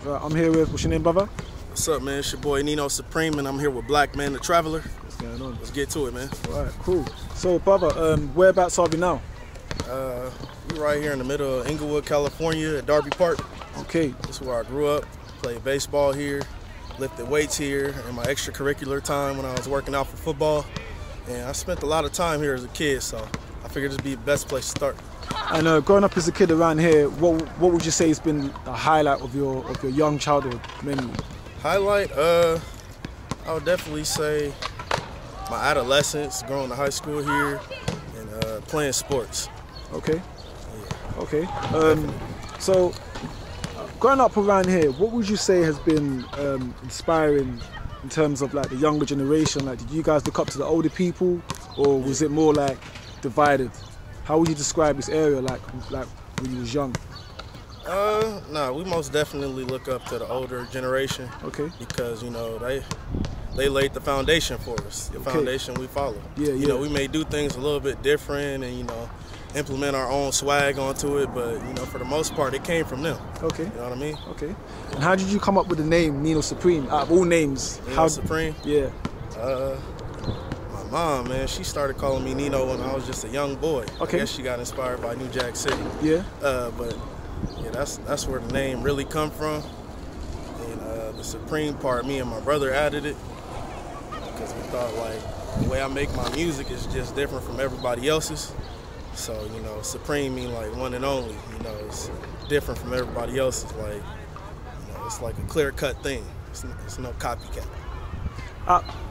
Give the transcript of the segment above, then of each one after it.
Right, I'm here with, what's your name, brother? What's up, man? It's your boy Nino Supreme, and I'm here with Blackman, the Traveler. What's going on? Let's get to it, man. All right, cool. So, brother, whereabouts are we now? We're right here in the middle of Inglewood, California, at Darby Park. Okay. This is where I grew up. Played baseball here, lifted weights here, in my extracurricular time when I was working out for football. And I spent a lot of time here as a kid, so I figured this would be the best place to start. And growing up as a kid around here, what would you say has been the highlight of your young childhood memory? Highlight, I would definitely say my adolescence, going to high school here, and playing sports. Okay. Yeah. Okay. So, growing up around here, what would you say has been inspiring in terms of like the younger generation? Like, did you guys look up to the older people, or was it more like divided? How would you describe this area like when you was young? Nah, we most definitely look up to the older generation. Okay. Because, you know, they laid the foundation for us, the foundation we follow. Yeah, you know, we may do things a little bit different and, you know, implement our own swag onto it, but, you know, for the most part, it came from them. Okay. You know what I mean? Okay. And how did you come up with the name Nino Supreme? Out of all names, Nino Supreme? Yeah. My mom, man, she started calling me Nino when I was just a young boy. Okay. I guess she got inspired by New Jack City. Yeah. But yeah, that's where the name really come from. And the Supreme part, me and my brother added it because we thought like the way I make my music is just different from everybody else's. So, you know, Supreme mean like one and only. You know, it's different from everybody else's. Like, you know, it's like a clear-cut thing. It's no copycat.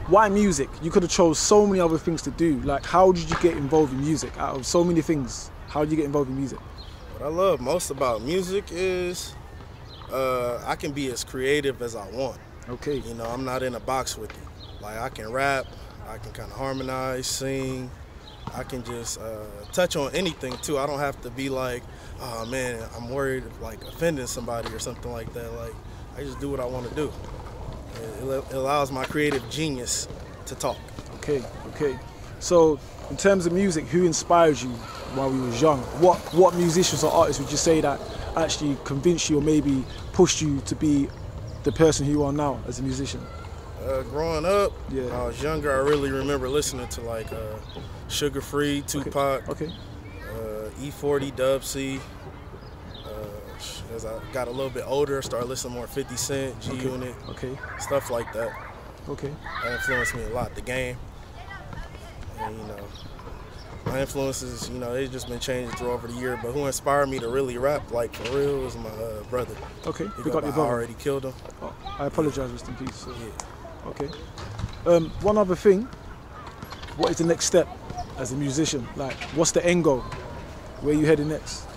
Why music? You could have chose so many other things to do. Like, how did you get involved in music? Out of so many things, how did you get involved in music? What I love most about music is I can be as creative as I want. Okay. You know, I'm not in a box with it. Like, I can rap, I can kind of harmonize, sing. I can just touch on anything too. I don't have to be like, oh man, I'm worried of like offending somebody or something like that. Like, I just do what I want to do. It allows my creative genius to talk. Okay, okay. So, in terms of music, who inspired you while you was young? What musicians or artists would you say that actually convinced you or maybe pushed you to be the person who you are now as a musician? Growing up, yeah. When I was younger, I really remember listening to like Sugar Free, Tupac, okay. E40, Dub C. As I got a little bit older, I started listening more 50 Cent, G Unit, stuff like that. Okay. That influenced me a lot. The Game, and you know, my influences, you know, they've just been changing through over the year. But who inspired me to really rap, like for real, was my brother. Okay. I already killed him. Oh, I apologize, rest in peace. So. Yeah. Okay. One other thing. What is the next step as a musician? Like, what's the end goal? Where are you heading next?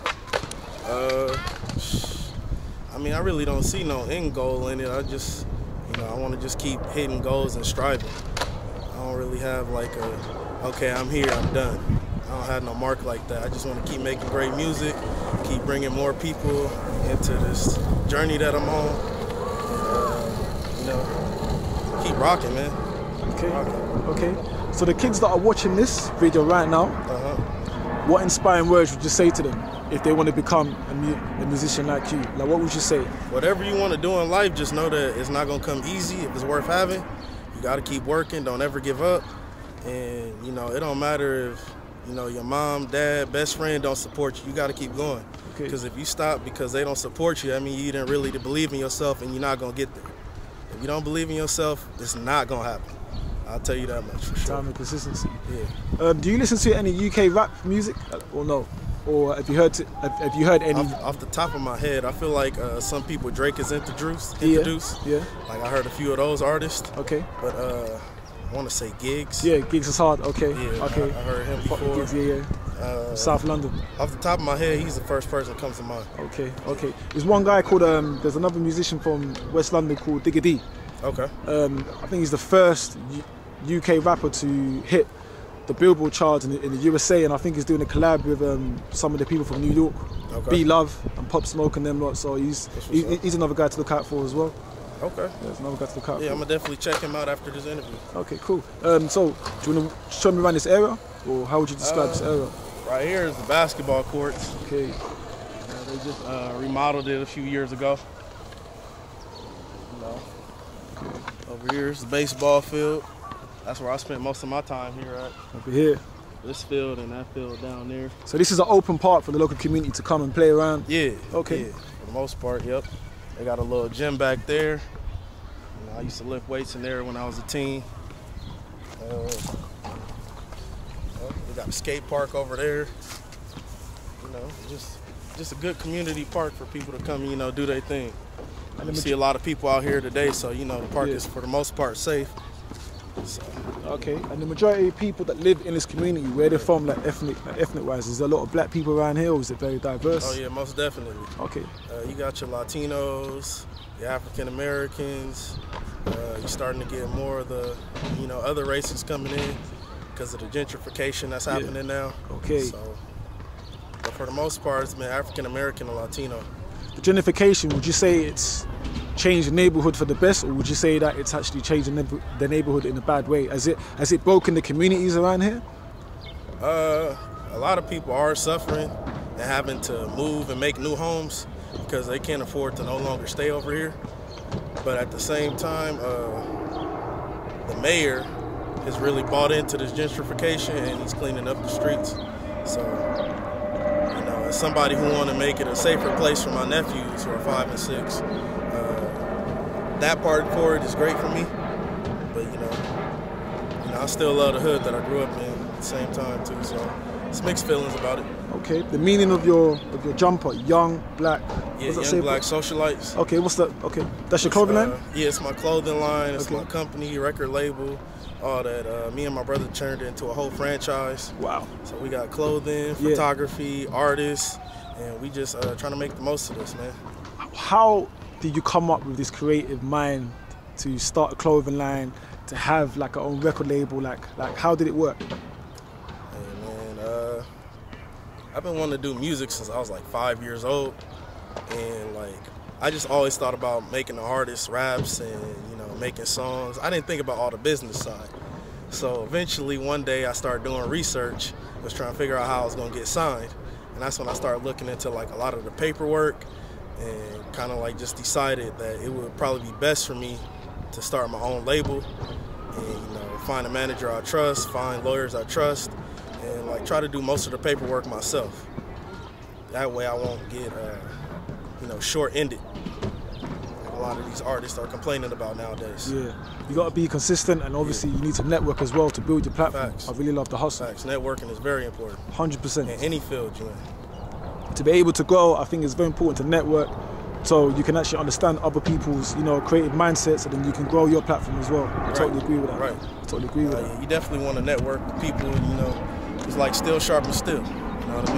I mean, I really don't see no end goal in it. I just, you know, I want to just keep hitting goals and striving. I don't really have like okay, I'm here, I'm done. I don't have no mark like that. I just want to keep making great music, keep bringing more people into this journey that I'm on. And, you know, keep rocking, man. Okay. Okay. So the kids that are watching this video right now, what inspiring words would you say to them if they want to become a musician like you? Like, what would you say? Whatever you want to do in life, just know that it's not going to come easy. If it's worth having, you got to keep working. Don't ever give up. And, you know, it don't matter if, you know, your mom, dad, best friend don't support you. You got to keep going. Because if you stop because they don't support you, I mean, you didn't really believe in yourself and you're not going to get there. If you don't believe in yourself, it's not going to happen. I'll tell you that much for sure. Time and consistency. Yeah. Do you listen to any UK rap music or no? Or have you heard any? Off the top of my head, I feel like some people Drake has introduced. Yeah. Like I heard a few of those artists. Okay. But I want to say Gigs. Yeah, Gigs is hard. Okay. Yeah. Okay. I heard him before. Gigs, yeah. South London. Off the top of my head, he's the first person that comes to mind. Okay. Okay. There's one guy called there's another musician from West London called Digga D. Okay. I think he's the first UK rapper to hit the Billboard charts in the USA, and I think he's doing a collab with some of the people from New York, B Love and Pop Smoke and them lot. So he's another guy to look out for as well. Okay. There's another guy to look out for. Yeah, I'm gonna definitely check him out after this interview. Okay, cool. So do you want to show me around this area, or how would you describe this area? Right here is the basketball courts. Okay. They just remodeled it a few years ago. know, over here is the baseball field. That's where I spent most of my time here at. Over here. This field and that field down there. So this is an open park for the local community to come and play around? Yeah. Okay. Yeah, for the most part, yep. They got a little gym back there. You know, I used to lift weights in there when I was a teen. We got a skate park over there. You know, just a good community park for people to come, you know, do their thing. And you see a lot of people out here today, so you know the park is for the most part safe. So. Okay, and the majority of people that live in this community, where they're from, like ethnic wise, is there a lot of black people around here, or is it very diverse? Oh yeah, most definitely. Okay. You got your Latinos, your African Americans. You're starting to get more of the, you know, other races coming in because of the gentrification that's happening now. Okay. So, but for the most part, it's been African American and Latino. The gentrification, would you say it's changed the neighbourhood for the best, or would you say that it's actually changed the neighbourhood in a bad way? Has it broken the communities around here? A lot of people are suffering and having to move and make new homes because they can't afford to no longer stay over here. But at the same time, the mayor has really bought into this gentrification and he's cleaning up the streets. So, you know, as somebody who want to make it a safer place for my nephews who are 5 and 6, that part for it is great for me. But you know, I still love the hood that I grew up in at the same time too. So it's mixed feelings about it. Okay. The meaning of your jumper, young, black. Yeah, young black socialites. Okay. What's that? Okay. That's your clothing line? Yeah, it's my clothing line. It's my company, record label, all that. Me and my brother turned it into a whole franchise. Wow. So we got clothing, photography, artists, and we just trying to make the most of this, man. How did you come up with this creative mind to start a clothing line, to have like a own record label? Like how did it work? Hey man, I've been wanting to do music since I was like 5 years old, and like I just always thought about making the artists raps and, you know, making songs. I didn't think about all the business side. So eventually one day I started doing research, was trying to figure out how I was gonna get signed, and that's when I started looking into like a lot of the paperwork, and kind of like just decided that it would probably be best for me to start my own label and, you know, find a manager I trust, find lawyers I trust, and like try to do most of the paperwork myself. That way I won't get, you know, short-ended. A lot of these artists are complaining about nowadays. Yeah, you got to be consistent, and obviously you need to network as well to build your platform. Facts. I really love the hustle. Facts. Networking is very important. 100%. In any field you're in. To be able to grow, I think it's very important to network, so you can actually understand other people's, you know, creative mindsets, and then you can grow your platform as well. I totally agree with that. Right. I totally agree with that. You definitely want to network with people, you know. It's like steel sharpens steel. You know what I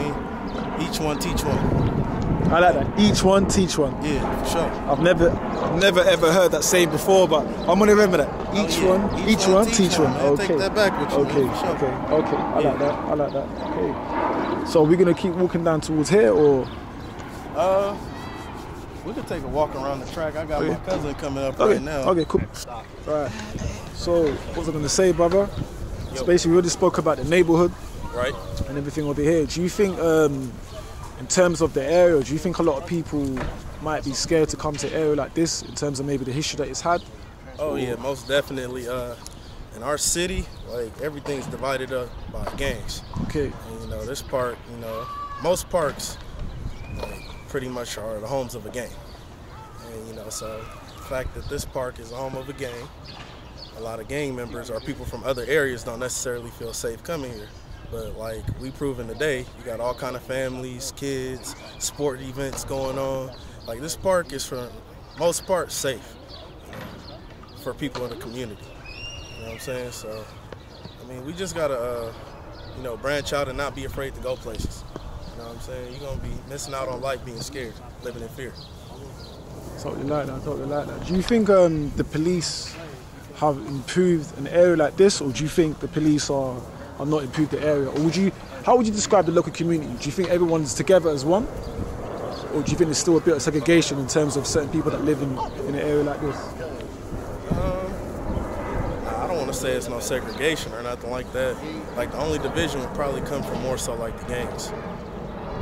mean? Each one teach one. I like that. Each one teach one. Yeah, for sure. I've never ever heard that saying before, but I'm gonna remember that. Each one teach one. Man. Okay. Take that back with you. Okay. Man, for sure. Okay. I like that. Okay. So we're gonna keep walking down towards here, or? We could take a walk around the track. I got my cousin coming up right now. Okay, cool. All right. So what was I gonna say, brother? So basically, we already spoke about the neighbourhood, right, and everything over here. Do you think, in terms of the area, do you think a lot of people might be scared to come to an area like this in terms of maybe the history that it's had? Oh yeah, most definitely. In our city, like everything's divided up by gangs. Okay. And, you know, this park, you know, most parks, like, pretty much are the homes of a gang. And you know, so the fact that this park is the home of a gang, a lot of gang members or people from other areas don't necessarily feel safe coming here. But like we proven today, you got all kind of families, kids, sport events going on. Like this park is for most part safe, you know, for people in the community. You know what I'm saying? So, I mean, we just gotta, you know, branch out and not be afraid to go places. You know what I'm saying? You're gonna be missing out on life being scared, living in fear. Totally like that. Do you think the police have improved an area like this, or do you think the police are not improved the area? Or how would you describe the local community? Do you think everyone's together as one? Or do you think there's still a bit of segregation in terms of certain people that live in an area like this? I don't want to say it's no segregation or nothing like that. Like the only division would probably come from more so like the gangs.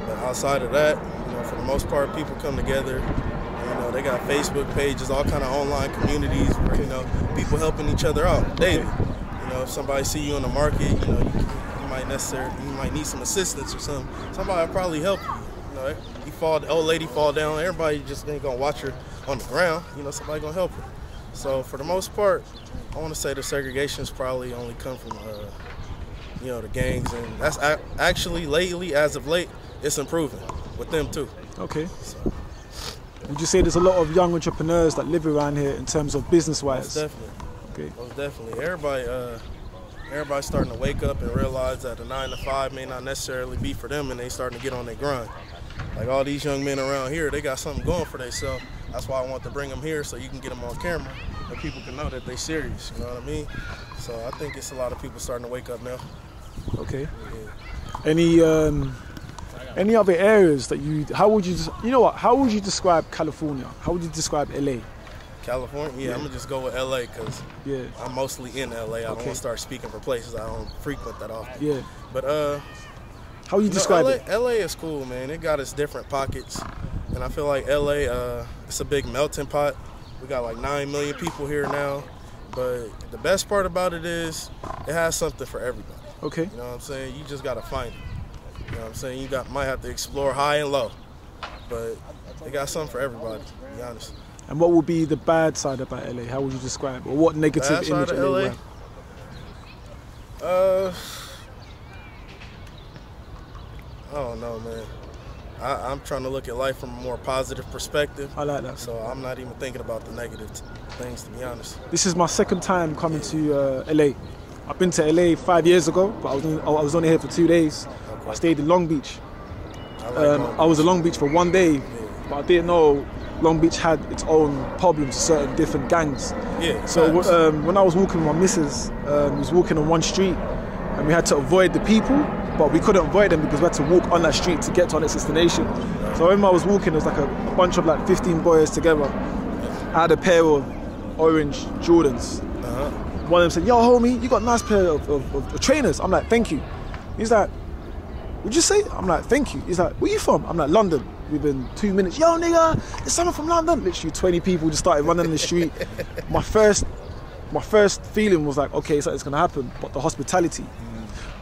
But outside of that, you know, for the most part, people come together. You know, they got Facebook pages, all kind of online communities where, you know, people helping each other out daily. You know, if somebody see you on the market, you know, you might need some assistance or something. Somebody will probably help you. You know, the old lady fall down, everybody just ain't gonna watch her on the ground. You know, somebody gonna help her. So for the most part, I want to say the segregation's probably only come from, you know, the gangs, and that's actually lately, as of late, it's improving with them too. Okay. So. Would you say there's a lot of young entrepreneurs that live around here in terms of business-wise? Most definitely. Okay. Most definitely. Everybody's starting to wake up and realize that a 9 to 5 may not necessarily be for them, and they starting to get on their grind. Like all these young men around here, they got something going for themselves. That's why I want to bring them here so you can get them on camera and people can know that they serious. You know what I mean? So I think it's a lot of people starting to wake up now. Okay. Yeah. Any other areas that how would you describe California? How would you describe LA? California? Yeah, I'm gonna just go with LA because I'm mostly in LA. I don't want to start speaking for places I don't frequent that often. Yeah. But how would you describe it? LA is cool, man. It got its different pockets, and I feel like LA, it's a big melting pot. We got like 9 million people here now, but the best part about it is it has something for everybody. Okay. You know what I'm saying? You just gotta find it. You know what I'm saying? You might have to explore high and low, but they got something for everybody, to be honest. And what would be the bad side about LA? How would you describe it? Or what negative bad image side of LA? I don't know, man. I'm trying to look at life from a more positive perspective. I like that. So I'm not even thinking about the negative things, to be honest. This is my second time coming to LA. I've been to LA 5 years ago, but I was only here for 2 days. Okay. I stayed in Long Beach. I was in Long Beach for 1 day, but I didn't know Long Beach had its own problems, certain different gangs. Yeah. So when I was walking with my missus, we was walking on one street, and we had to avoid the people, but we couldn't avoid them because we had to walk on that street to get to our next destination. So when I was walking, there was like a bunch of like 15 boys together. I had a pair of orange Jordans. One of them said, "Yo, homie, you got a nice pair of trainers." I'm like, "Thank you." He's like, "Would you say?" I'm like, "Thank you." He's like, "Where you from?" I'm like, "London." Within 2 minutes, "Yo, nigga, there's someone from London." Literally 20 people just started running in the street. My first feeling was like, okay, something's gonna happen. But the hospitality,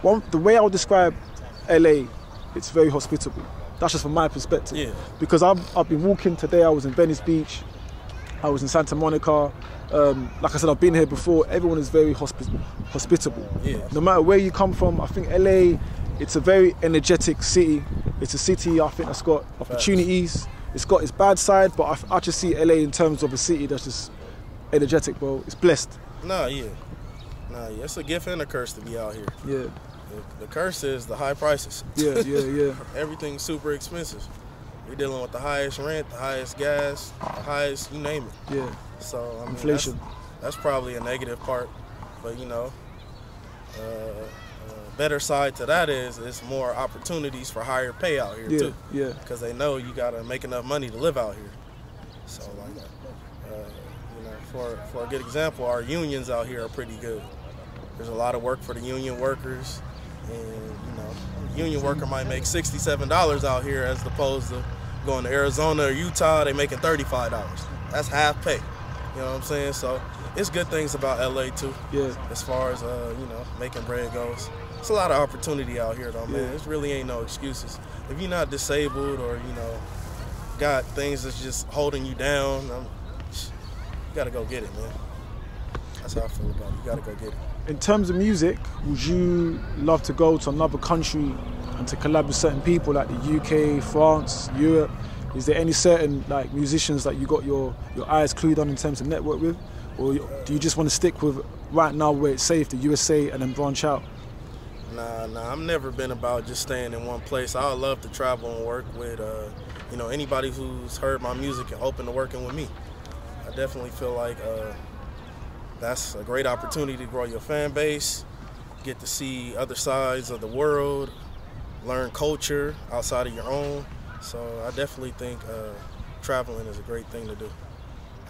the way I would describe LA, it's very hospitable. That's just from my perspective. Yeah. Because I've been walking today. I was in Venice Beach. I was in Santa Monica. Like I said, I've been here before. Everyone is very hospitable. Yeah. No matter where you come from, I think LA, it's a very energetic city. It's a city, I think, that's got opportunities. It's got its bad side, but I just see LA in terms of a city that's just energetic, bro. It's blessed. Nah, yeah. It's a gift and a curse to be out here. Yeah. The curse is the high prices. Yeah. Everything's super expensive. We're dealing with the highest rent, the highest gas, the highest, you name it. Yeah. So, I mean, inflation. That's probably a negative part, but you know, better side to that is it's more opportunities for higher pay out here too. Yeah. Because they know you gotta make enough money to live out here. So like, you know, for a good example, our unions out here are pretty good. There's a lot of work for the union workers, and you know, a union worker might make $67 out here as opposed to going to Arizona or Utah, they making $35. That's half pay. You know what I'm saying? So it's good things about LA too. Yeah. As far as you know, making bread goes. It's a lot of opportunity out here though, man. It really ain't no excuses. If you're not disabled or, you know, got things that's just holding you down, you gotta go get it, man. That's how I feel about it. You gotta go get it. In terms of music, would you love to go to another country and to collab with certain people like the UK, France, Europe? Is there any certain like musicians that you got your eyes clued on in terms of network with? Or do you just want to stick with right now where it's safe, the USA, and then branch out? Nah, I've never been about just staying in one place. I would love to travel and work with, you know, anybody who's heard my music and open to working with me. I definitely feel like that's a great opportunity to grow your fan base, get to see other sides of the world, learn culture outside of your own. So I definitely think traveling is a great thing to do.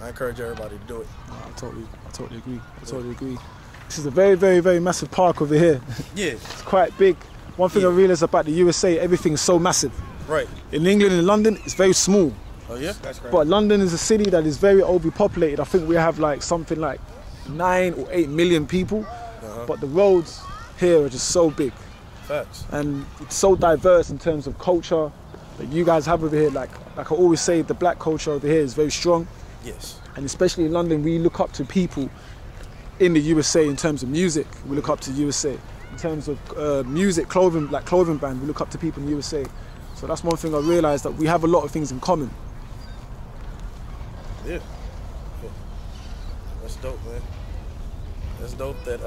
I encourage everybody to do it. I totally agree. This is a very, very, very massive park over here. Yeah. It's quite big. One thing I realised about the USA, everything's so massive. Right. In England and London, it's very small. Oh yeah? That's crazy. But London is a city that is very overpopulated. I think we have like something like 9 or 8 million people, but the roads here are just so big. Facts. And it's so diverse in terms of culture that you guys have over here. Like I always say, the black culture over here is very strong. Yes. And especially in London, we look up to people in the USA in terms of music. We look up to the USA. In terms of music, clothing, like clothing brand, we look up to people in the USA. So that's one thing I realised, that we have a lot of things in common. Yeah. That's dope, man. That's dope that,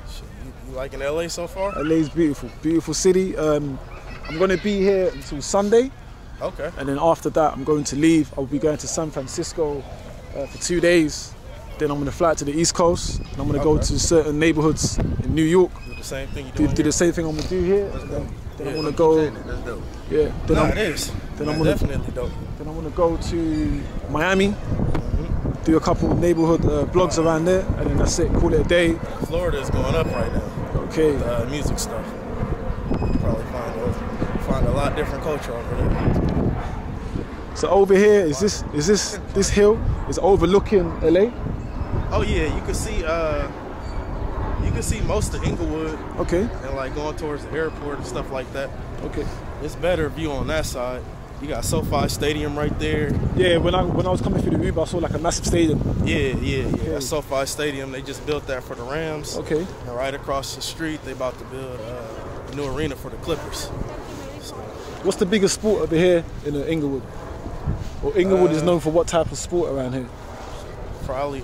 shit, you liking LA so far? LA's beautiful, beautiful city. I'm going to be here until Sunday. Okay. And then after that, I'm going to leave. I'll be going to San Francisco for 2 days. Then I'm going to fly to the East Coast. And I'm going to go to certain neighbourhoods in New York. Do the same thing you do. Do the same thing I'm going to do here. Then I'm going to go. That's dope. Yeah. Then it is. Then I'm definitely dope. Then I'm going to go to Miami. Do a couple neighbourhood blogs around there, and then that's it. Call it a day. Florida is going up right now. Okay. With, music stuff. Probably find a lot different culture over there. So over here is this hill is overlooking LA. Oh yeah, you can see most of Inglewood. Okay. And like going towards the airport and stuff like that. Okay. It's better view on that side. You got SoFi Stadium right there. Yeah, when I was coming through the Uber, I saw like a massive stadium. Yeah. Okay. That's SoFi Stadium. They just built that for the Rams. Okay. And right across the street, they about to build a new arena for the Clippers. So, What's the biggest sport over here in Inglewood? Or Inglewood is known for what type of sport around here? probably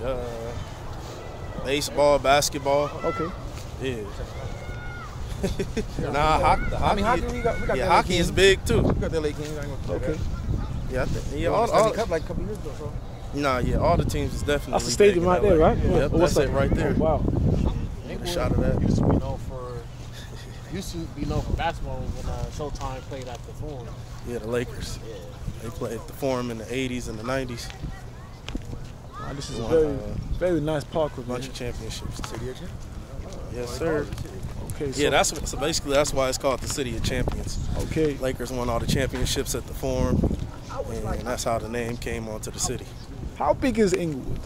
baseball, basketball. Okay. Yeah. Nah, hockey. I mean, hockey, we got Yeah, the hockey is big too. We got the LA Kings. I ain't gonna Okay. Yeah, I think. Yeah, all Cup like a couple years ago, so. Nah, yeah, all the teams is definitely. That's the stadium big in right LA. there, right? Yep, Or that's what's it right there. Oh, wow. A shot of that. Used to be known for basketball when Showtime played at the Forum. Yeah, the Lakers. Yeah. They played at the Forum in the 80s and the 90s. Wow, this is Won, a very nice park with bunch of championships. City of Champions. Yes, sir. Okay, so, Yeah, so basically that's why it's called the City of Champions. okay. Lakers won all the championships at the Forum, and that's how the name came onto the city. How big is Inglewood?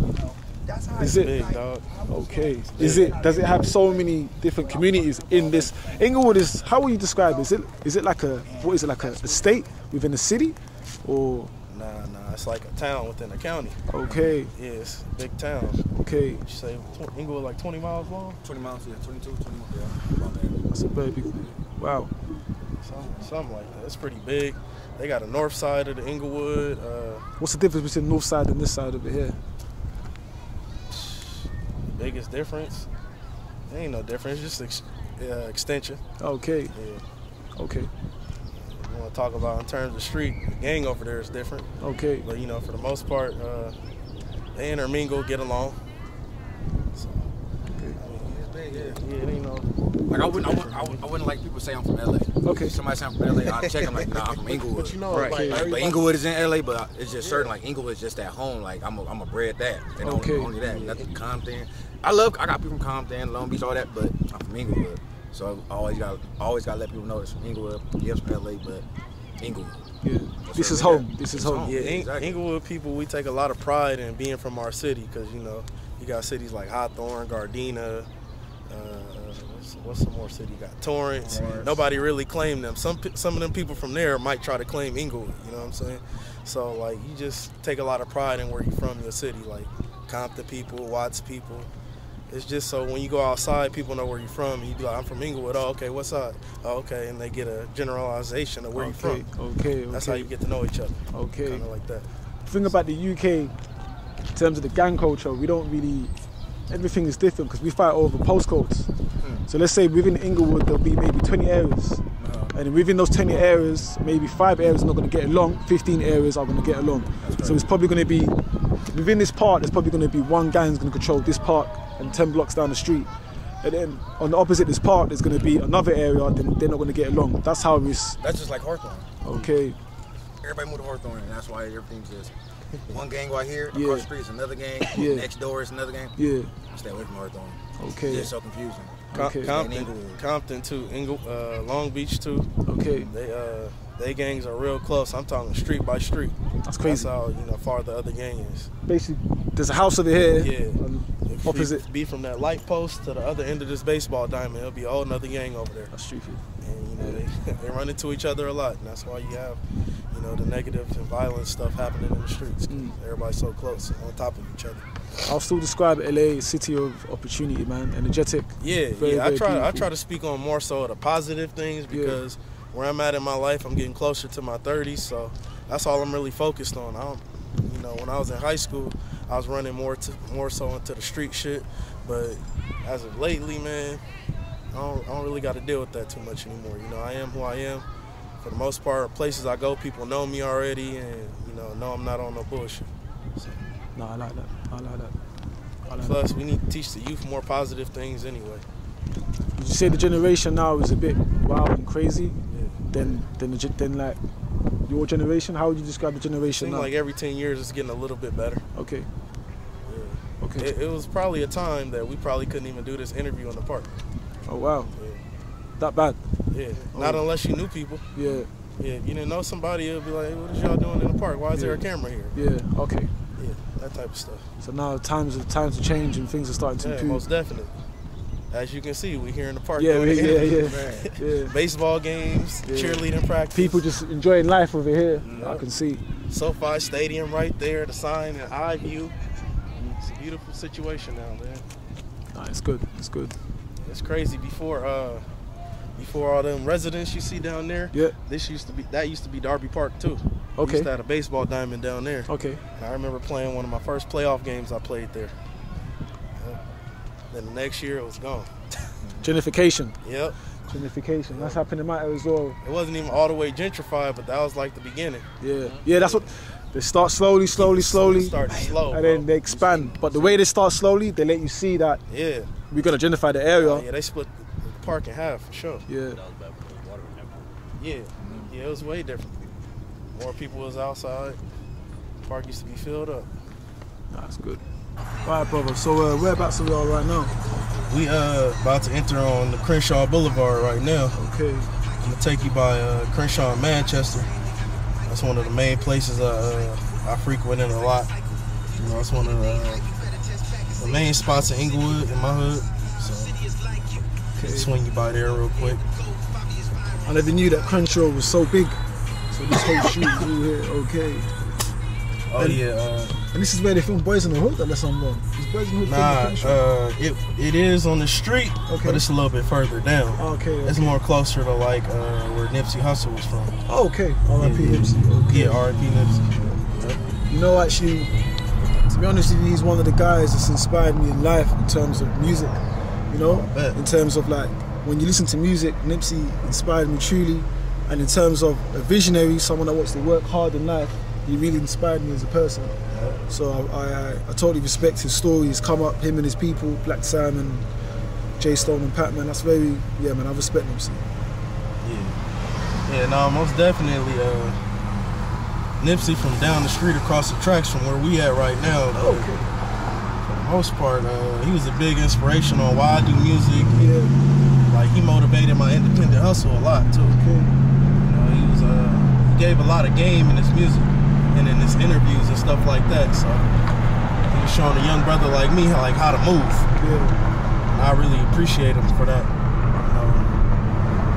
It's big, dog. Okay. Does it have so many different communities in this? Inglewood is, how will you describe it? Is it like a state within a city, or? Nah, it's like a town within a county. Okay. Yeah, it's a big town. Okay. Would you say Inglewood like 20 miles long? 20 miles, yeah, 22, 20 miles, yeah. About there. That's a very big. Wow. Something like that. It's pretty big. They got a north side of the Inglewood. What's the difference between north side and this side over here? Biggest difference? There ain't no difference. It's just extension. Okay. Yeah. Okay. You want to talk about in terms of street, the gang over there is different. Okay. But, for the most part, they intermingle, get along. So, yeah, it ain't no... Like I wouldn't like people say I'm from LA. Okay. If somebody say I'm from LA, I'll check them like, nah, I'm from Inglewood. But you know, Right. like, But Inglewood is in LA, but it's just certain, like Inglewood is just at home. Like I'm a bred that. And Okay. only that. Nothing Compton. I got people from Compton, Long Beach, all that, but I'm from Inglewood. So I always gotta let people know it's from Inglewood. Yes, from LA, but Inglewood. Yeah. This is home. This is home. Yeah, exactly. Inglewood people, we take a lot of pride in being from our city because, you got cities like Hawthorne, Gardena, what's some more city you got? Torrance. Nobody really claimed them. Some of them people from there might try to claim Inglewood, you know what I'm saying? So, like, you just take a lot of pride in where you're from, your city, like Compton people, Watts people. It's just so when you go outside, people know where you're from. And you be like, I'm from Inglewood. Oh, okay, what's up? Oh, okay, and they get a generalization of where you're from. Okay. That's how you get to know each other. Okay. Kind of like that. The thing about the UK, in terms of the gang culture, we don't really. Everything is different because we fight over postcodes. So let's say within Inglewood there'll be maybe 20 areas, and within those 20 areas, maybe 5 areas are not going to get along. 15 areas are going to get along. So it's probably going to be within this park. There's probably going to be one gang is going to control this park and 10 blocks down the street, and then on the opposite this park there's going to be another area. Then they're not going to get along. That's how it's. That's just like Hawthorne. Okay. Everybody moved to Hawthorne, and that's why everything's just one gang right here, Yeah. across the street is another gang, Yeah. next door is another gang. Yeah. Stay away from Hawthorne. Okay. It's just so confusing. Okay. Compton too, Long Beach too. Okay. they gangs are real close. I'm talking street by street. That's crazy. That's how, you know, far the other gang is. Basically, there's a house over here. Yeah. And opposite. Be from that light post to the other end of this baseball diamond, it'll be a whole nother gang over there. That's stupid. And, you know, they run into each other a lot. And that's why you have, you know, the negative and violent stuff happening in the streets. 'Cause everybody's so close and on top of each other. I'll still describe LA city of opportunity, man. Energetic. Yeah, very, I very try to speak on more so of the positive things because where I'm at in my life, I'm getting closer to my 30s, so that's all I'm really focused on. You know, when I was in high school, I was running more so into the street shit, but as of lately, man, I don't really got to deal with that too much anymore. You know, I am who I am. For the most part, places I go, people know me already, and you know I'm not on no bullshit. So. No, I like that. Plus, we need to teach the youth more positive things anyway. Would you say the generation now is a bit wild and crazy? Then like your generation? How would you describe the generation Seems now? like every 10 years it's getting a little bit better. Okay. Yeah. Okay. It was probably a time that we probably couldn't even do this interview in the park. Oh wow. Yeah. That bad? Yeah. Not unless you knew people. Yeah. Yeah. If you didn't know somebody, it'd be like, what is y'all doing in the park? Why is there a camera here? Yeah. Okay. Yeah. That type of stuff. So now times are change and things are starting to improve. Most definitely. As you can see, we here in the park. Yeah, doing yeah. Baseball games, cheerleading practice. People just enjoying life over here. I can see. SoFi Stadium right there, the sign and eye view. It's a beautiful situation now, man. Nah, it's good. It's good. It's crazy. Before all them residents you see down there, that used to be Darby Park too. Okay. We used to have a baseball diamond down there. Okay. And I remember playing one of my first playoff games I played there. Then the next year it was gone. Gentrification. Yep. Gentrification. That's happening in my area as well. It wasn't even all the way gentrified, but that was like the beginning. Yeah. Yeah, that's what they start slowly, Start slow, and then they expand. But the way they start slowly, they let you see that we're gonna gentrify the area. Yeah, they split the park in half for sure. Yeah. Yeah. Yeah, it was way different. More people was outside. The park used to be filled up. That's good. Alright, brother. So whereabouts are we all right now? We about to enter on the Crenshaw Blvd right now. Okay. I'm gonna take you by Crenshaw and Manchester. That's one of the main places I frequent in a lot. You know, it's one of the main spots in Inglewood in my hood. So swing you by there real quick. I never knew that Crenshaw was so big. So this whole shoot through here. Okay. Oh yeah. And this is where they film Boys in the Hood, unless I'm wrong. Is Boys in the Hood it is on the street, but it's a little bit further down. Okay. It's more closer to like where Nipsey Hussle was from. Oh, okay. R.I.P. Nipsey. Okay. Yeah, R.I.P. Nipsey. You know, actually, to be honest with you, he's one of the guys that's inspired me in life in terms of music. You know, in terms of like when you listen to music, Nipsey inspired me truly, and in terms of a visionary, someone that wants to work hard in life, he really inspired me as a person. So I totally respect his story. He's come up, him and his people, Black Sam and J Stone and Pat, man. That's very, yeah, man, I respect Nipsey. Yeah, no, most definitely Nipsey from down the street across the tracks from where we at right now. Okay. For the most part, he was a big inspiration on why I do music. Yeah. Like, he motivated my independent hustle a lot, too. Okay. You know, he gave a lot of game in his music and in his interviews and stuff like that. So he was showing a young brother like me how to move. Yeah. And I really appreciate him for that. You know,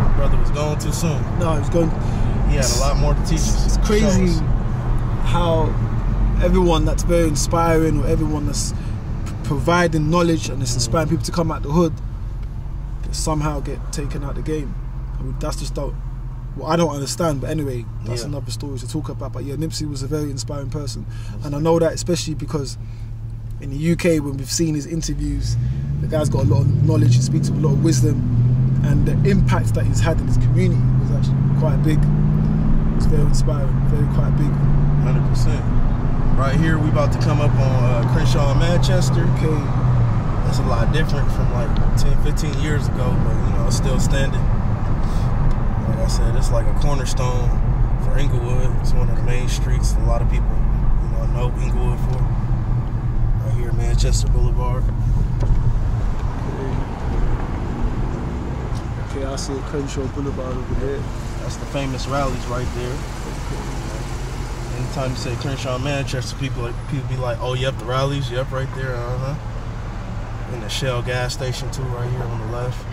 my brother was gone too soon. No, he was gone. He had a lot more to teach us. It's crazy how everyone that's very inspiring, or everyone that's providing knowledge and it's inspiring people to come out the hood, they somehow get taken out the game. I mean, that's just what I don't understand. But anyway, that's another story to talk about. But yeah, Nipsey was a very inspiring person, and I know that especially because in the UK, when we've seen his interviews, the guy's got a lot of knowledge, he speaks with a lot of wisdom, and the impact that he's had in his community was actually quite big. It's very inspiring, quite big. 100%. Right here, we about to come up on Crenshaw and Manchester. Okay. That's a lot different from like 10, 15 years ago, but you know, it's still standing. Like I said, it's like a cornerstone for Inglewood. It's one of the main streets a lot of people, you know Inglewood for. Right here, Manchester Boulevard. Okay, I see Crenshaw Boulevard over there. That's the famous rallies right there. Anytime you say Crenshaw, Manchester, people be like, oh, yep, the rallies, yep, right there, And the Shell gas station too, right here on the left.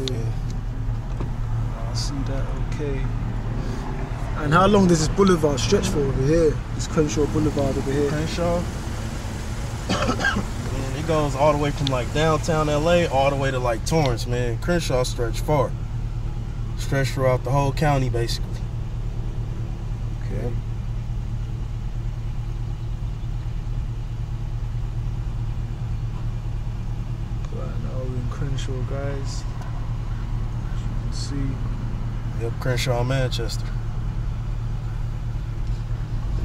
Okay. I see that. Okay. And how long does this boulevard stretch for over here? This Crenshaw Boulevard over here. Crenshaw. Man, it goes all the way from like downtown LA all the way to like Torrance, man. Crenshaw stretch far. Stretch throughout the whole county, basically. Okay. Right now we're in Crenshaw, guys. As you can see. Yep, Crenshaw, Manchester.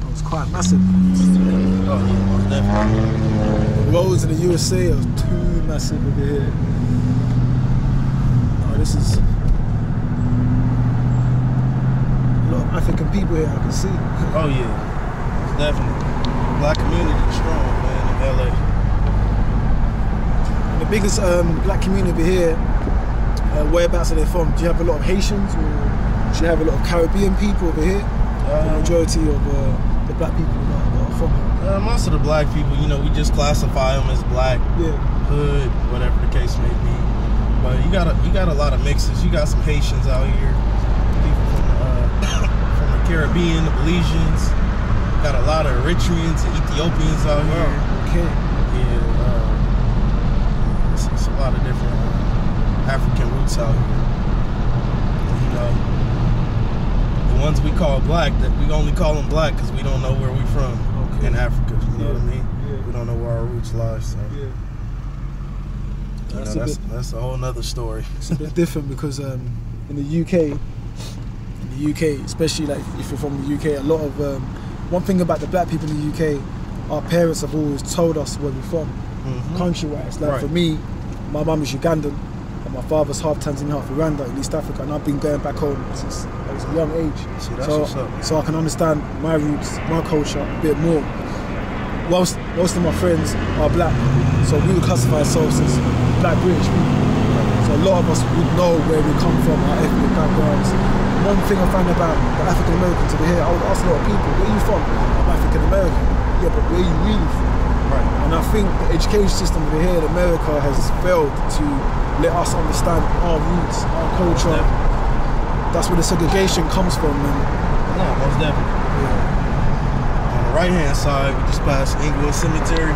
Oh, it's quite massive. Oh, yeah, most definitely. The roads in the USA are too massive over here. Oh, this is a lot of African people here, I can see. Oh yeah, most definitely. Black community is strong, man, in LA. And the biggest black community over here, whereabouts are they from? Do you have a lot of Haitians, or do you have a lot of Caribbean people over here? The majority of the black people are from here. Most of the black people, you know, we just classify them as black, hood, whatever the case may be. But you got a lot of mixes. You got some Haitians out here, people from the Caribbean, the Belizeans. Got a lot of Eritreans and Ethiopians out here. Okay. Yeah, it's a lot of different African roots out here. You know, the ones we call black, that we only call them black because we don't know where we're from in Africa. You know what I mean? Yeah. We don't know where our roots lie. So. Yeah. That's a whole nother story. It's a bit different because in the UK, especially like if you're from the UK, a lot of one thing about the black people in the UK, our parents have always told us where we're from, country-wise. Like for me, my mum is Ugandan, and my father's half Tanzanian, half Rwanda in East Africa, and I've been going back home since I was a young age. See, that's what's up. So I can understand my roots, my culture a bit more. Whilst most of my friends are black, so we would classify ourselves as black British people. So a lot of us would know where we come from, our ethnic backgrounds. One thing I find about the African Americans over here, I would ask a lot of people, where are you from? I'm African American. Yeah, but where are you really from? Right. And I think the education system over here in America has failed to let us understand our roots, our culture. That's where the segregation comes from. Yeah, most definitely. Yeah. On the right-hand side, we just passed Inglewood Cemetery.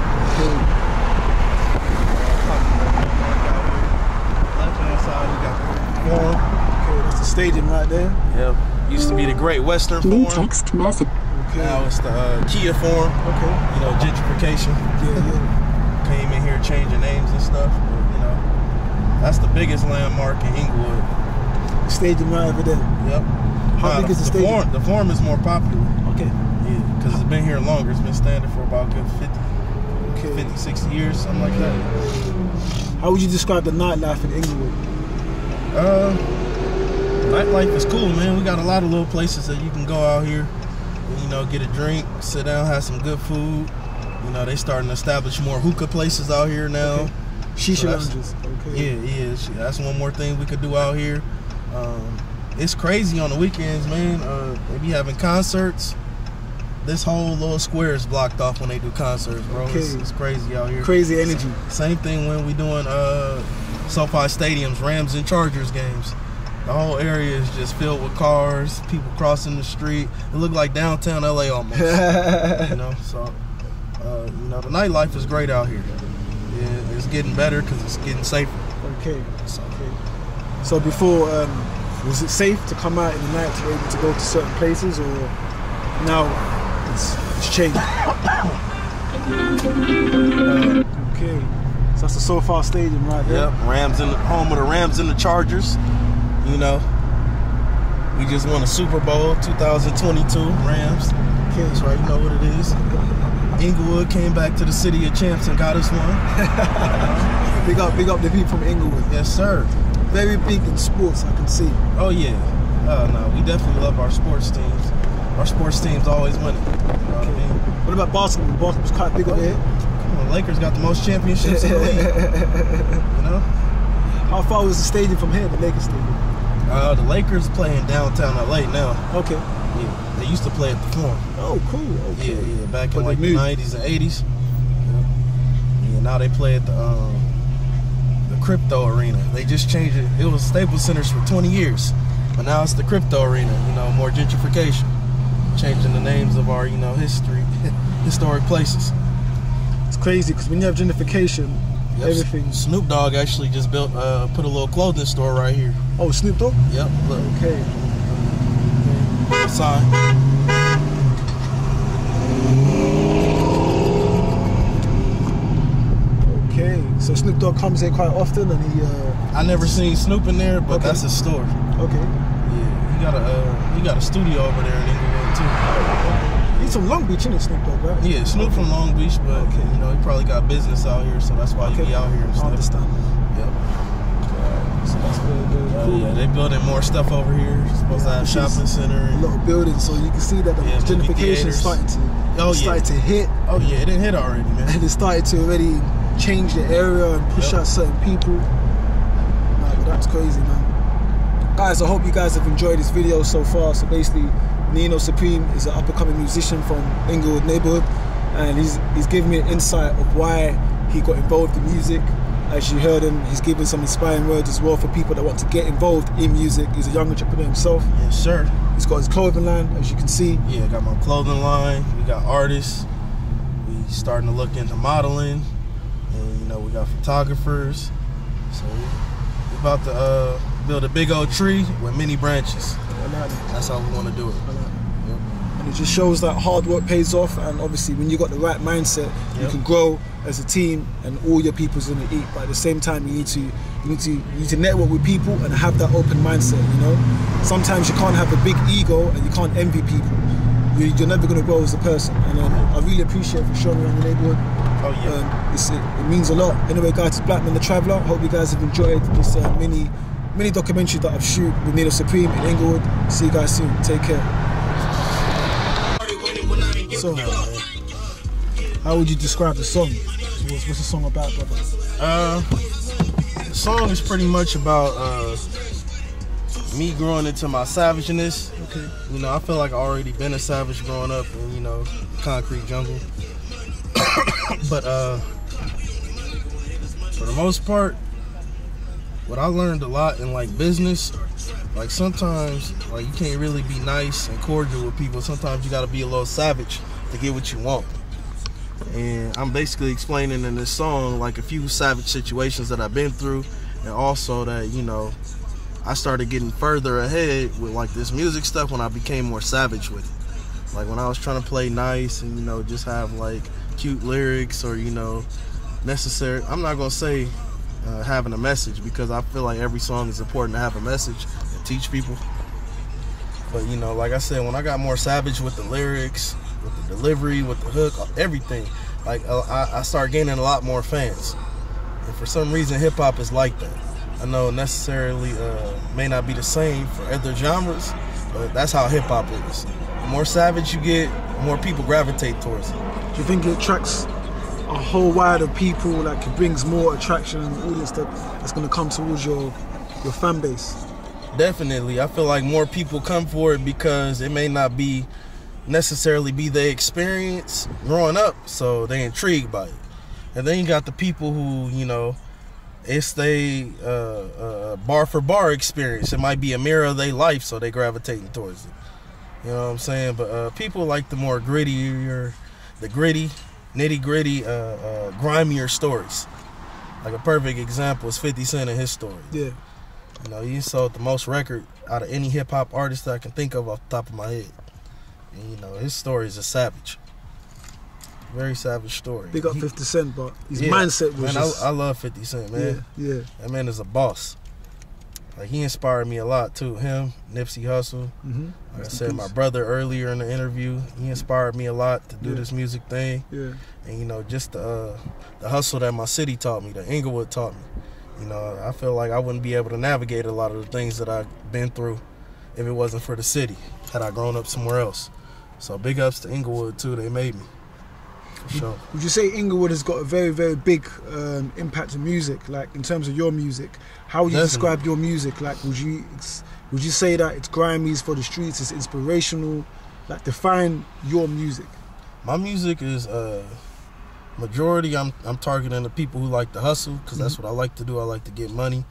Left-hand side, we got the Forum. Okay, that's the stadium right there. Yep. Used to be the Great Western Forum. Text message. Okay. Now it's the Kia Forum. Okay. You know, gentrification. Yeah. Came in here changing names and stuff. But, you know, that's the biggest landmark in Inglewood. The stadium right over there. Yep. How big is the stadium? The Forum is more popular. Okay. Yeah, because it's been here longer. It's been standing for about a good 50, 60 years, something like that. How would you describe the nightlife in Inglewood? Nightlife is cool, man. We got a lot of little places that you can go out here and, you know, get a drink, sit down, have some good food. You know, they starting to establish more hookah places out here now. Okay. Shisha So lounges. Okay. Yeah, that's one more thing we could do out here. It's crazy on the weekends, man. They be having concerts. This whole little square is blocked off when they do concerts, bro. Okay. It's crazy out here. Crazy energy. Same thing when we doing SoFi Stadiums, Rams and Chargers games. The whole area is just filled with cars, people crossing the street. It looked like downtown LA almost. You know, so you know, the nightlife is great out here. Yeah, it's getting better because it's getting safer. Okay. So before, was it safe to come out in the night to be able to go to certain places, or now it's changed? Okay. So that's the SoFi Stadium right there. Yep, home of the Rams and the Chargers. You know, we just won a Super Bowl 2022 Rams. Okay. That's right, you know what it is. Inglewood came back to the city of champs and got us one. Big up the people from Inglewood. Yes, sir. Very big in sports, I can see. Oh yeah. No, we definitely love our sports teams. Our sports teams always winning. You know what I mean? What about basketball? Basketball's quite big over here. Come on, Lakers got the most championships in the league. You know? How far was the stadium from here, the Lakers Stadium? The Lakers play in downtown LA now. Okay. Yeah, they used to play at the Forum. Oh, cool. Okay. Yeah, back But in like they the moved. 90s and 80s. Yeah, now they play at the crypto arena. They just changed it. It was Staples Centers for 20 years, but now it's the crypto arena. You know, more gentrification, changing the names of our, you know, historic places. It's crazy because when you have gentrification, Yep. everything. Snoop Dogg actually just put a little clothing store right here. Oh, Snoop Dogg? Yep, look. Okay. Sign. Okay. So Snoop Dogg comes here quite often and he I never seen Snoop in there, but Okay. that's his store. okay. Yeah, he got a studio over there in Inglewood too. He's from Long Beach, isn't it, Snoop Dogg, right? Yeah, Snoop from Long Beach, but Okay. you know, he probably got business out here, so that's why he be out here and I stuff. understand. Yep. So that's very, very cool. Yeah, they building more stuff over here. Supposed to have which is shopping center. A And, lot of buildings, so you can see that the Yeah, movie gentrification is theaters. starting to hit, oh yeah, it didn't hit already, man. and it started to already change the area and push Yep. out certain people. Nah, but that's crazy, man. Guys, I hope you guys have enjoyed this video so far. So basically, Nino Supreme is an up-and-coming musician from Inglewood neighbourhood, and he's giving me an insight of why he got involved in music. As you heard him, he's giving some inspiring words as well for people that want to get involved in music. He's a young entrepreneur himself. Yes, sir. He's got his clothing line, as you can see. Yeah, got my clothing line. We got artists. We starting to look into modeling, and you know, we got photographers. So we about to build a big old tree with many branches. I like that. That's how we want to do it. I like that. Yep. And it just shows that hard work pays off, and obviously when you got the right mindset, you Yep. can grow as a team, and all your people's gonna eat. But at the same time, you need to network with people and have that open mindset. You know, sometimes you can't have a big ego and you can't envy people. You're never gonna grow as a person. And I really appreciate for showing me around the neighborhood. Oh yeah. It means a lot. Anyway, guys, it's Blackman the Traveller. Hope you guys have enjoyed this mini documentary that I've shoot with Nino Supreme in Inglewood. See you guys soon. Take care. So, how would you describe the song? What's the song about, brother? The song is pretty much about me growing into my savageness. Okay. You know, I feel like I already been a savage growing up in, you know, concrete jungle. But for the most part, what I learned a lot in like business, like sometimes like you can't really be nice and cordial with people. Sometimes you gotta be a little savage to get what you want. And I'm basically explaining in this song like a few savage situations that I've been through, and also that, you know, I started getting further ahead with like this music stuff when I became more savage with it. Like when I was trying to play nice and, you know, just have like cute lyrics or, you know, necessary. I'm not gonna say having a message, because I feel like every song is important to have a message and teach people. But, you know, like I said, when I got more savage with the lyrics, with the delivery, with the hook, everything, like I started gaining a lot more fans. And for some reason, hip hop is like that. I know necessarily may not be the same for other genres, but that's how hip hop is. The more savage you get, the more people gravitate towards it. Do you think it attracts a whole wide of people, like it brings more attraction and audience that's going to come towards your fan base? Definitely. I feel like more people come for it because it may not be necessarily be their experience growing up, so they intrigued by it. And then you got the people who, you know, it's they bar for bar experience. It might be a mirror of their life, so they gravitating towards it. You know what I'm saying? But people like the more grittier, the gritty, nitty-gritty, grimier stories. Like a perfect example is 50 Cent and his story. Yeah. You know, he sold the most record out of any hip-hop artist that I can think of off the top of my head. And, you know, his story is a savage. Very savage story. Big up 50 Cent, but his Yeah, mindset was man, just... I love 50 Cent, man. Yeah. That man is a boss. Like, he inspired me a lot, too. Him, Nipsey Hussle. Mm-hmm. Like I said, my brother earlier in the interview, he inspired me a lot to do Yeah. this music thing. Yeah. And, you know, just the hustle that my city taught me, that Inglewood taught me. You know, I feel like I wouldn't be able to navigate a lot of the things that I've been through if it wasn't for the city, had I grown up somewhere else. So big ups to Inglewood, too. They made me. for sure. Would you say Inglewood has got a very, very big impact on music? Like in terms of your music, how would you describe your music? Like, would you say that it's grimy, it's for the streets, it's inspirational? Like, define your music. My music is majority. I'm targeting the people who like to hustle, because that's what I like to do. I like to get money.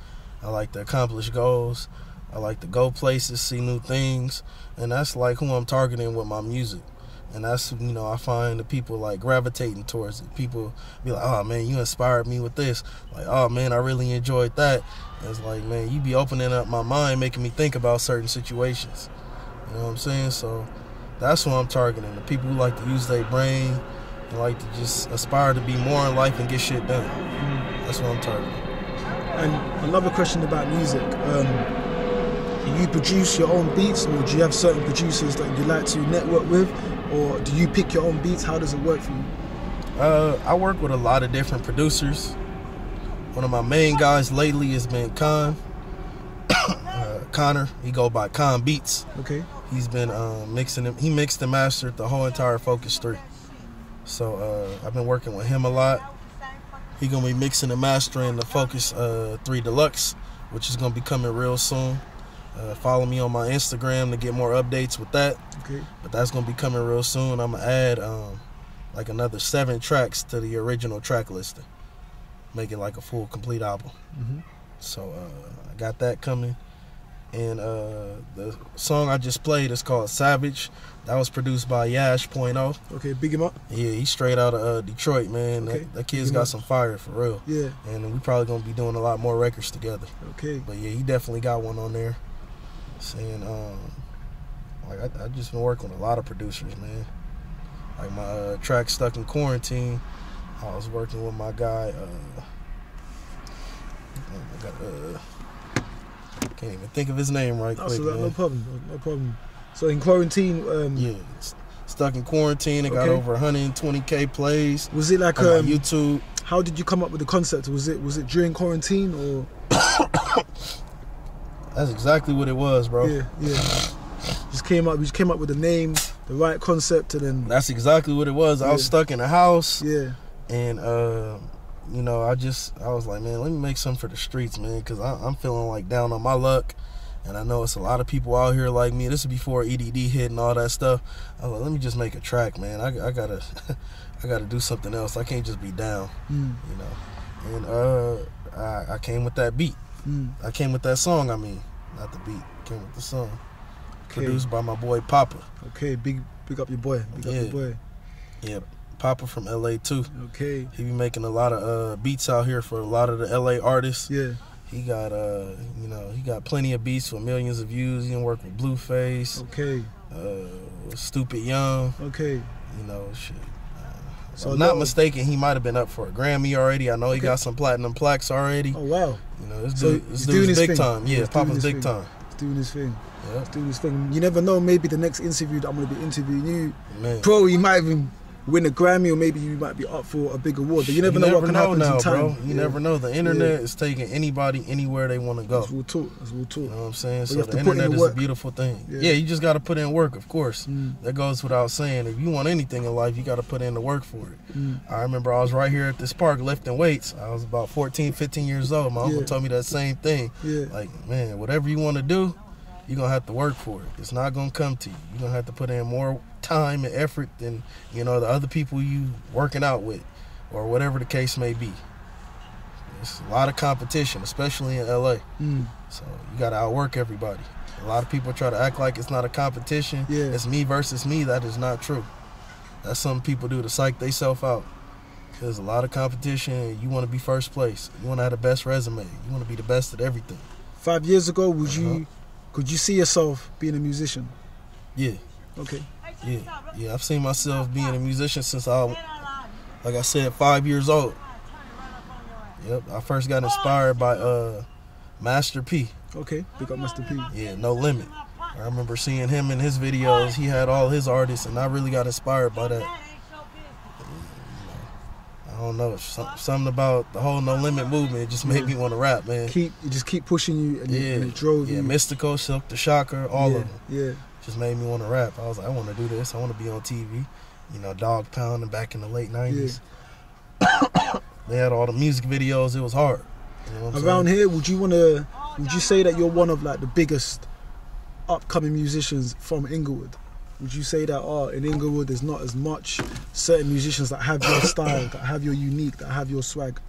I like to accomplish goals. I like to go places, see new things, and that's like who I'm targeting with my music. And that's, you know, I find the people like gravitating towards it. People be like, oh man, you inspired me with this. Like, oh man, I really enjoyed that. And it's like, man, you be opening up my mind, making me think about certain situations. You know what I'm saying? So that's who I'm targeting. The people who like to use their brain and like to just aspire to be more in life and get shit done. That's what I'm targeting. And another question about music. Do you produce your own beats, or do you have certain producers that you like to network with, or do you pick your own beats? How does it work for you? I work with a lot of different producers. One of my main guys lately has been Connor. He go by Con Beats. Okay. He's been mixing them. He mixed and mastered the whole entire Focus 3. So I've been working with him a lot. He gonna be mixing and mastering the Focus 3 Deluxe, which is gonna be coming real soon. Follow me on my Instagram to get more updates with that. Okay. But that's gonna be coming real soon. I'm gonna add like another 7 tracks to the original track listing, make it like a full complete album. So I got that coming. And the song I just played is called Savage. That was produced by Yash.0. Okay, big him up. Yeah, he's straight out of Detroit, man. Okay. That kid's got some fire for real. Yeah. And we probably gonna be doing a lot more records together. Okay. But yeah, he definitely got one on there. Saying like I just been working with a lot of producers, man. Like my track Stuck in Quarantine, I was working with my guy can't even think of his name right quick, man. No problem. So in Quarantine, yeah, Stuck in Quarantine, it got over 120K plays. Was it like on YouTube? How did you come up with the concept? Was it during quarantine or? That's exactly what it was, bro. Yeah. You came up with the name, the right concept, and then. That's exactly what it was. I was stuck in the house. Yeah. And you know, I was like, man, let me make something for the streets, man, because I'm feeling like down on my luck, and I know it's a lot of people out here like me. This is before EDD hit and all that stuff. I was like, let me just make a track, man. I gotta I gotta do something else. I can't just be down, you know. And I came with that beat. I came with that song. I mean, not the beat. Came with the song. Okay. Produced by my boy Papa. Okay, big up your boy. Big up your boy. Yeah, Papa from LA too. Okay. He be making a lot of beats out here for a lot of the LA artists. Yeah. He got you know, he got plenty of beats with millions of views. He done work with Blueface. Okay. Stupid Young. Okay. You know, shit. So I'm not mistaken, he might have been up for a Grammy already. I know he got some platinum plaques already. Oh wow. You know, this dude's big time. Yeah, Papa's big time. He's doing his thing. Yeah. He's doing his thing. You never know, maybe the next interview that I'm gonna be interviewing you, man, bro, you might even win a Grammy, or maybe you might be up for a big award. But you never know what can happen in time. Bro. You never know. The internet is taking anybody anywhere they want to go. That's real talk. You know what I'm saying? But so the internet is a beautiful thing. Yeah, you just got to put in work, of course. That goes without saying. If you want anything in life, you got to put in the work for it. I remember I was right here at this park lifting weights. I was about 14, 15 years old. My uncle told me that same thing. Like, man, whatever you want to do, you're going to have to work for it. It's not going to come to you. You're going to have to put in more time and effort than, you know, the other people you working out with, or whatever the case may be. There's a lot of competition, especially in LA. So you got to outwork everybody. A lot of people try to act like it's not a competition. It's me versus me. That is not true. That's something people do to psych themselves out. There's a lot of competition. You want to be first place. You want to have the best resume. You want to be the best at everything. 5 years ago, could you see yourself being a musician? Yeah. Okay. Yeah. I've seen myself being a musician since like I said, 5 years old. Yep. I first got inspired by Master P. Okay. Big up Master P. Yeah. No Limit. I remember seeing him in his videos. He had all his artists, and I really got inspired by that. I don't know, something about the whole No Limit movement just made me want to rap, man. It just keep pushing you, and it drove you. Yeah, Mystical, Silk the Shocker, all of them. Yeah. Just made me want to rap. I was like, I want to do this. I want to be on TV. you know, Dog Pound back in the late 90s. They had all the music videos. It was hard. You know what I'm Around saying? here, would you say that you're one of like the biggest upcoming musicians from Inglewood? Would you say that in Inglewood there's not as much certain musicians that have your style, that have your unique, that have your swag?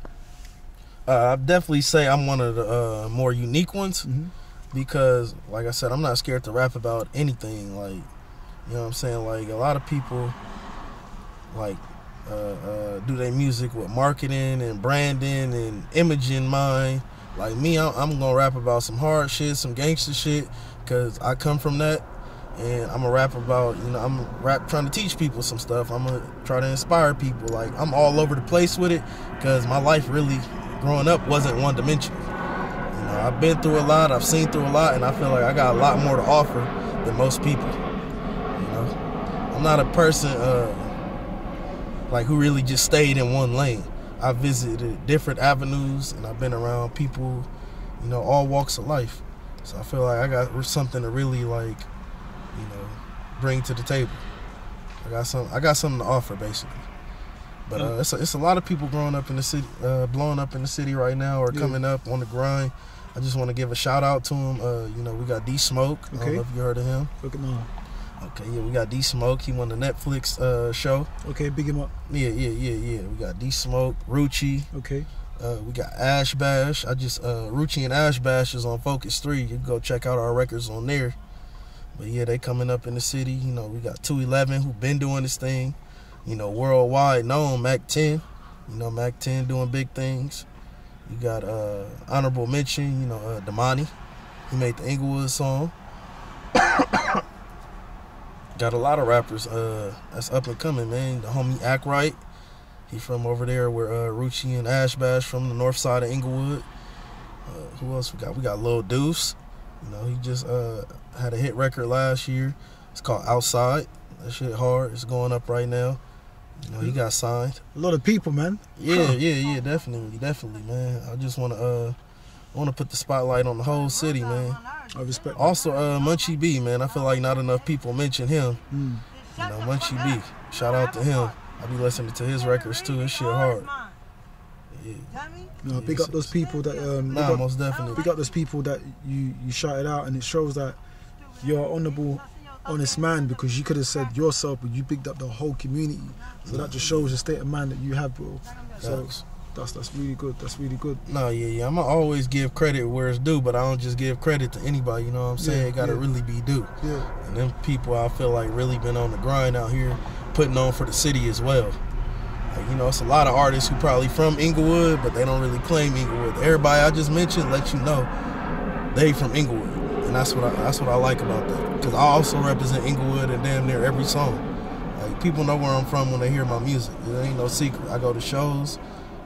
I'd definitely say I'm one of the more unique ones, because, like I said, I'm not scared to rap about anything. Like, you know what I'm saying? Like, a lot of people, like, do their music with marketing and branding and image in mind. Like me, I'm gonna rap about some hard shit, some gangster shit, because I come from that. And I'm gonna rap about, you know, I'm trying to teach people some stuff. I'm gonna try to inspire people. Like, I'm all over the place with it, because my life really, growing up, wasn't one dimensional. You know, I've been through a lot, I've seen through a lot, and I feel like I got a lot more to offer than most people. You know, I'm not a person like who really just stayed in one lane. I visited different avenues, and I've been around people, you know, all walks of life. So I feel like I got something to really, like, you know, bring to the table. I got something to offer, basically. But it's a lot of people growing up in the city, blowing up in the city right now, or coming up on the grind. I just want to give a shout out to them. You know, we got D Smoke. I don't know if you heard of him. Look at now. Okay, yeah, we got D Smoke. He won the Netflix show. Okay, big him up. Yeah. We got D Smoke, Rucci. Okay. We got Ash Bash. Rucci and Ash Bash is on Focus 3. You can go check out our records on there. But yeah, they coming up in the city. You know, we got 211 who been doing this thing. You know, worldwide known, Mac 10. You know, Mac 10 doing big things. You got honorable mention, you know, Damani. He made the Inglewood song. Got a lot of rappers that's up and coming, man. The homie Act Right. He from over there where Rucci and Ash Bash from the north side of Inglewood. Who else we got? We got Lil Deuce. You know, he just had a hit record last year. It's called Outside. That shit hard. It's going up right now. You know, he got signed. A lot of people, man. Yeah, definitely, man. I just want to put the spotlight on the whole city, man. I respect. Also, Munchie B, man. I feel like not enough people mention him. You know, Munchie B. Shout out to him. I be listening to his records too. His shit hard. Yeah. No, big up those people that. Most definitely. Big up those people that you shouted out, and it shows that you're an honourable, honest man, because you could have said yourself, but you picked up the whole community. So that just shows the state of mind that you have, bro. So that's really good. That's really good. No, yeah. I'm gonna always give credit where it's due, but I don't just give credit to anybody. You know what I'm saying? It gotta really be due. Yeah. And them people, I feel like, really been on the grind out here, putting on for the city as well. Like, you know, it's a lot of artists who probably from Inglewood, but they don't really claim Inglewood. Everybody I just mentioned let you know they from Inglewood, and that's what I like about that. Because I also represent Inglewood in damn near every song. Like, people know where I'm from when they hear my music. It ain't no secret. I go to shows,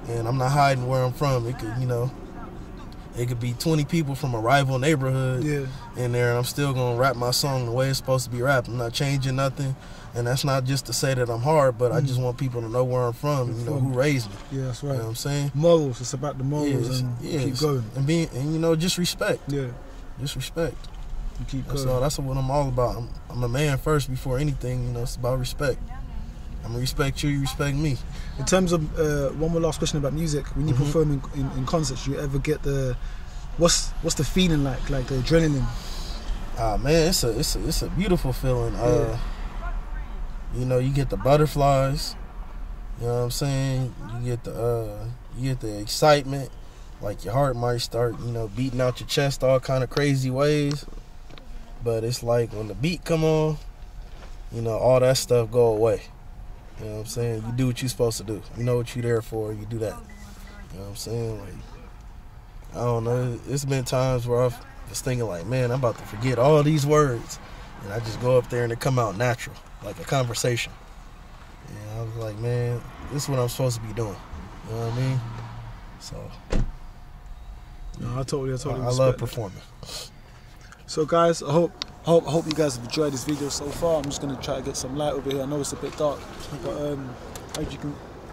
and I'm not hiding where I'm from. It could, you know, it could be 20 people from a rival neighborhood in there, and I'm still gonna rap my song the way it's supposed to be rapped. I'm not changing nothing. And that's not just to say that I'm hard, but I just want people to know where I'm from, you know, who raised me. Yeah, that's right. You know what I'm saying? Morals, it's about the morals, and keep going. And you know, just respect. Yeah. Just respect. And keep going. So that's what I'm all about. I'm a man first before anything, you know, it's about respect. I'm gonna respect you, you respect me. In terms of, one more last question about music. When you perform in concerts, do you ever get what's the feeling like the adrenaline? Man, it's a beautiful feeling. You know, you get the butterflies. You know what I'm saying? You get the excitement. Like, your heart might start, you know, beating out your chest all kind of crazy ways. But it's like when the beat come on, you know, all that stuff go away. You know what I'm saying? You do what you're supposed to do. You know what you're there for. You do that. You know what I'm saying? Like, I don't know. It's been times where I was thinking like, man, I'm about to forget all these words. And I just go up there and it come out natural. Like a conversation. And I was like, man, this is what I'm supposed to be doing. You know what I mean? So no, I totally I love performing. So guys, I hope you guys have enjoyed this video so far. I'm just gonna try to get some light over here. I know it's a bit dark, but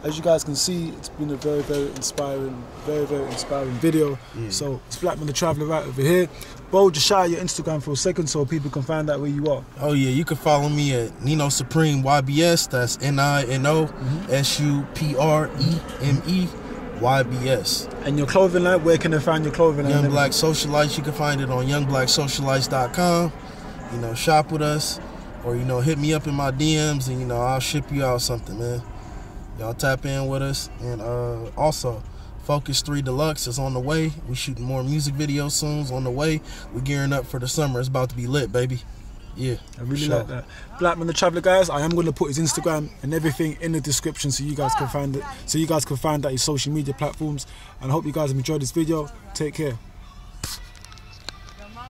as you guys can see, it's been a very, very inspiring video. Yeah. So it's Blackman the Traveller right over here. Bo, just shout out your Instagram for a second so people can find out where you are. Oh yeah, you can follow me at Nino Supreme YBS. That's NINOSUPREME YBS. And your clothing line, where can they find your clothing line? Young Black Socialites, you can find it on youngblacksocialites.com. You know, shop with us, or you know, hit me up in my DMs, and you know, I'll ship you out something, man. Y'all tap in with us, and also Focus 3 Deluxe is on the way. We shooting more music videos soon, on the way. We're gearing up for the summer. It's about to be lit, baby. Yeah, I really like that. Blackman the Traveller, guys. I am going to put his Instagram and everything in the description so you guys can find it. So you guys can find out his social media platforms. And I hope you guys have enjoyed this video. Take care.